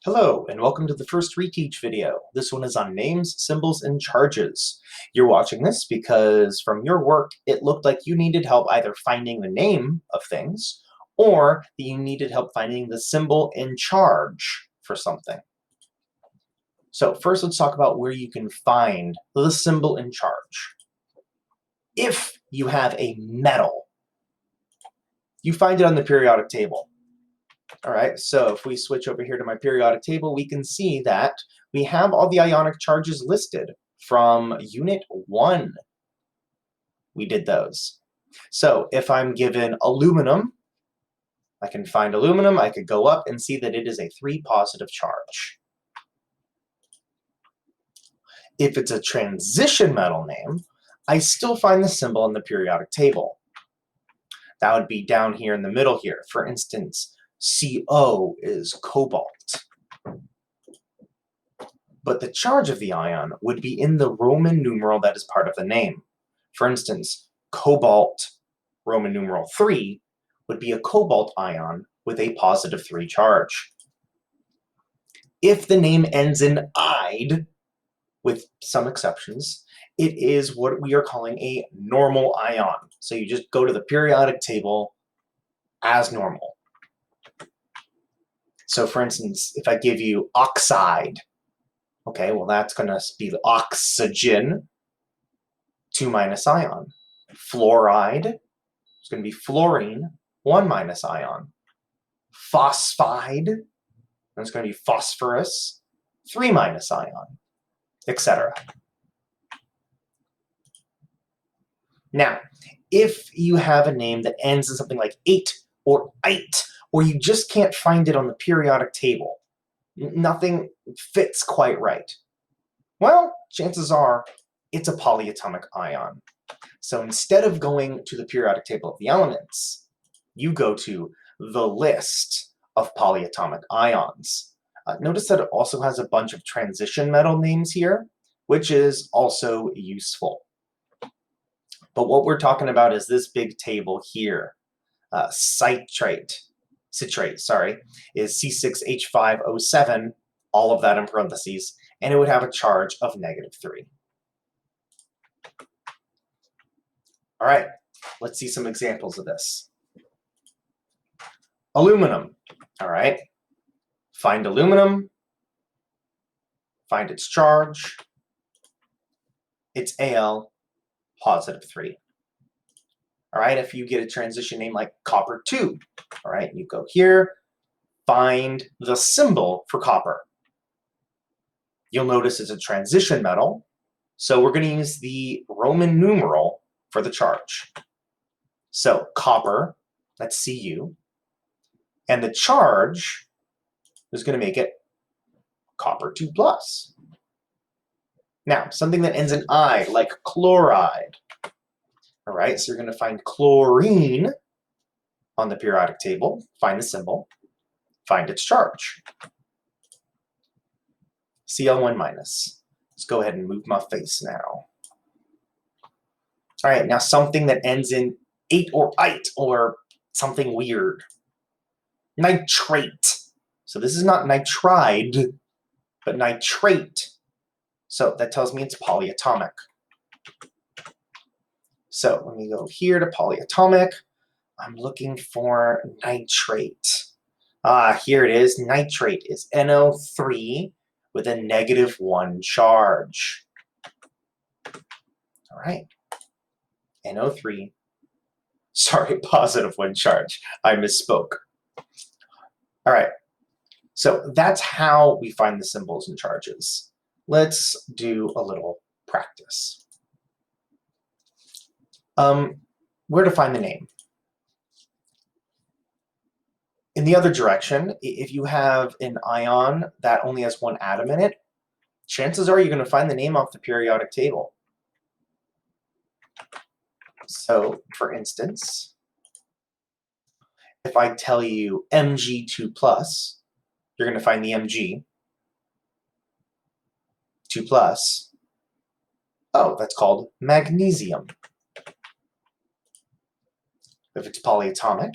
Hello, and welcome to the first Reteach video. This one is on names, symbols, and charges. You're watching this because from your work, it looked like you needed help either finding the name of things, or that you needed help finding the symbol and charge for something. So first, let's talk about where you can find the symbol and charge. If you have a metal, you find it on the periodic table. All right, so if we switch over here to my periodic table, we can see that we have all the ionic charges listed from Unit 1. We did those. So if I'm given aluminum, I can find aluminum. I could go up and see that it is a 3 positive charge. If it's a transition metal name, I still find the symbol in the periodic table. That would be down here in the middle here. For instance, CO is cobalt. But the charge of the ion would be in the Roman numeral that is part of the name. For instance, cobalt, Roman numeral 3, would be a cobalt ion with a positive 3 charge. If the name ends in "ide," with some exceptions, it is what we are calling a normal ion. So you just go to the periodic table as normal. So for instance, if I give you oxide, okay, well that's going to be the oxygen, 2 minus ion. Fluoride is going to be fluorine, 1 minus ion. Phosphide, that's going to be phosphorus, 3 minus ion, etc. Now, if you have a name that ends in something like "ate" or "ite," or you just can't find it on the periodic table, nothing fits quite right, well, chances are it's a polyatomic ion. So instead of going to the periodic table of the elements, you go to the list of polyatomic ions. Notice that it also has a bunch of transition metal names here, which is also useful. But what we're talking about is this big table here. Citrate, is C6H5O7, all of that in parentheses, and it would have a charge of -3. All right, let's see some examples of this. Aluminum, all right. Find aluminum, find its charge. It's Al, +3. All right, if you get a transition name like copper 2, all right, you go here, find the symbol for copper. You'll notice it's a transition metal, so we're going to use the Roman numeral for the charge. So copper, that's Cu, and the charge is going to make it copper 2 plus. Now, something that ends in "ide, like chloride. All right, so you're going to find chlorine on the periodic table, find the symbol, find its charge. Cl1 minus. Let's go ahead and move my face now. All right, now something that ends in "ate" or "ite" or something weird. Nitrate. So this is not nitride, but nitrate. So that tells me it's polyatomic. So let me go here to polyatomic. I'm looking for nitrate. Here it is. Nitrate is NO3 with a -1 charge. All right. NO3. Sorry, +1 charge. I misspoke. All right. So that's how we find the symbols and charges. Let's do a little practice. Where to find the name? In the other direction, if you have an ion that only has 1 atom in it, chances are you're going to find the name off the periodic table. So, for instance, if I tell you Mg2+, you're going to find the Mg. 2+. Oh, that's called magnesium. If it's polyatomic,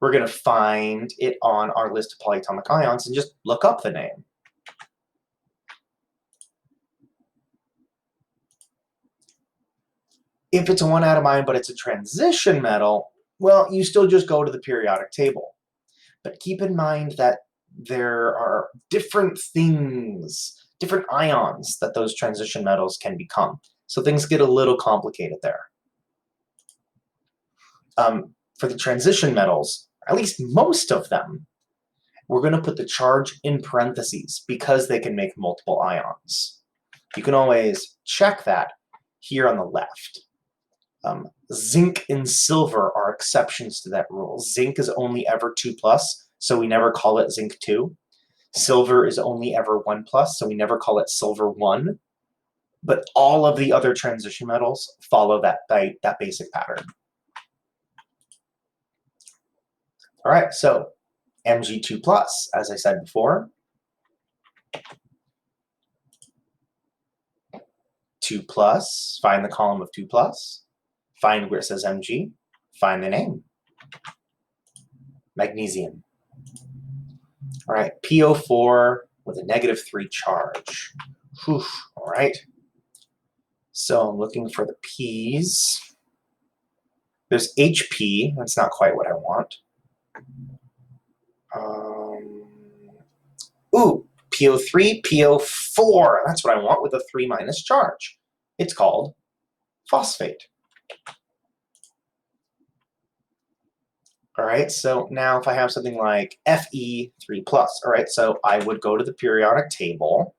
we're going to find it on our list of polyatomic ions and just look up the name. If it's a one-atom ion, but it's a transition metal, well, you still just go to the periodic table. But keep in mind that there are different things, different ions that those transition metals can become. So things get a little complicated there. For the transition metals, at least most of them, we're going to put the charge in parentheses because they can make multiple ions. You can always check that here on the left. Zinc and silver are exceptions to that rule. Zinc is only ever 2+, so we never call it zinc 2. Silver is only ever 1+, so we never call it silver 1. But all of the other transition metals follow that basic pattern. All right, so Mg2+, as I said before, 2+, find the column of 2+, find where it says Mg, find the name. Magnesium. All right, PO4 with a -3 charge. Whew, all right. So I'm looking for the P's. There's HP, that's not quite what I want. Ooh, PO3, PO4, that's what I want with a 3- charge. It's called phosphate. All right, so now if I have something like Fe3+, all right, so I would go to the periodic table,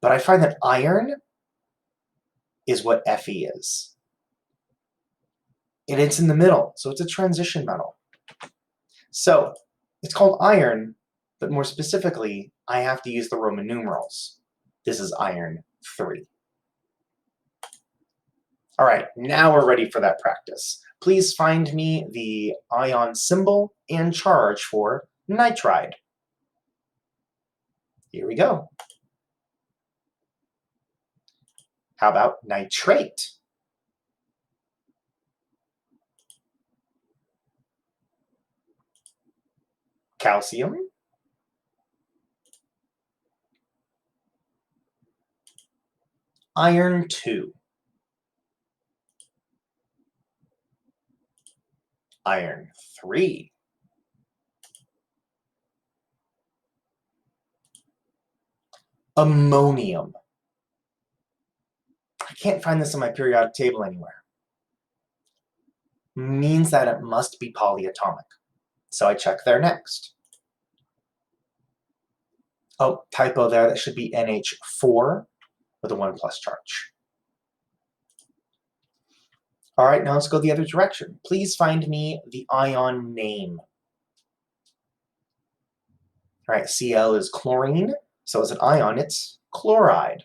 but I find that iron is what Fe is. And it's in the middle, so it's a transition metal. So it's called iron, but more specifically, I have to use the Roman numerals. This is iron 3. All right, now we're ready for that practice. Please find me the ion symbol and charge for nitride. Here we go. How about nitrate? Calcium? Iron 2. Iron 3. Ammonium. I can't find this on my periodic table anywhere. Means that it must be polyatomic. So I check there next. Oh, typo there, that should be NH4 with a 1+ charge. All right, now let's go the other direction. Please find me the ion name. All right, Cl is chlorine, so as an ion, it's chloride.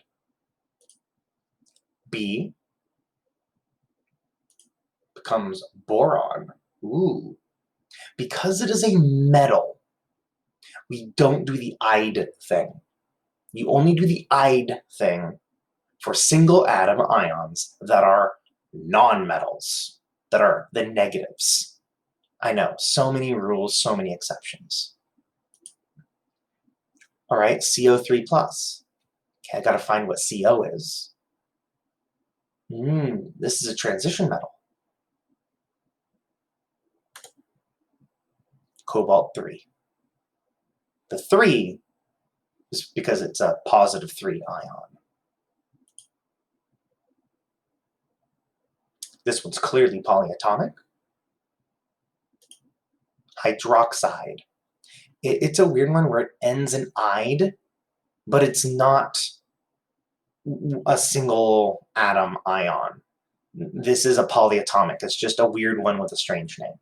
B becomes boron. Ooh. Because it is a metal, we don't do the "ide" thing. You only do the "ide" thing for single atom ions that are non-metals, that are the negatives. I know, so many rules, so many exceptions. All right, CO3+. Okay, I gotta find what CO is. This is a transition metal. Cobalt 3. The 3 is because it's a +3 ion. This one's clearly polyatomic. Hydroxide. It's a weird one where it ends in "ide", but it's not a single atom ion. This is a polyatomic. It's just a weird one with a strange name.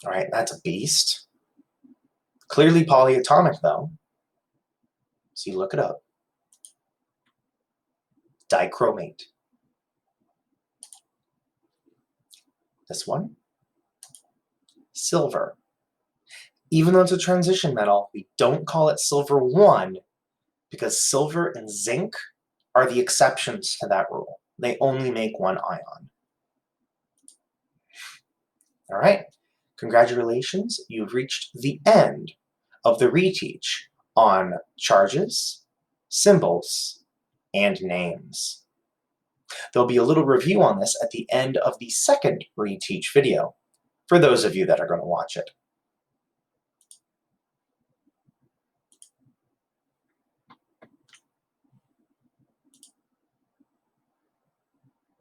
All right, that's a beast. Clearly polyatomic, though. So you look it up. Dichromate. This one. Silver. Even though it's a transition metal, we don't call it silver 1 because silver and zinc are the exceptions to that rule. They only make one ion. All right, congratulations, you've reached the end of the reteach on charges, symbols, and names. There'll be a little review on this at the end of the second reteach video, for those of you that are going to watch it.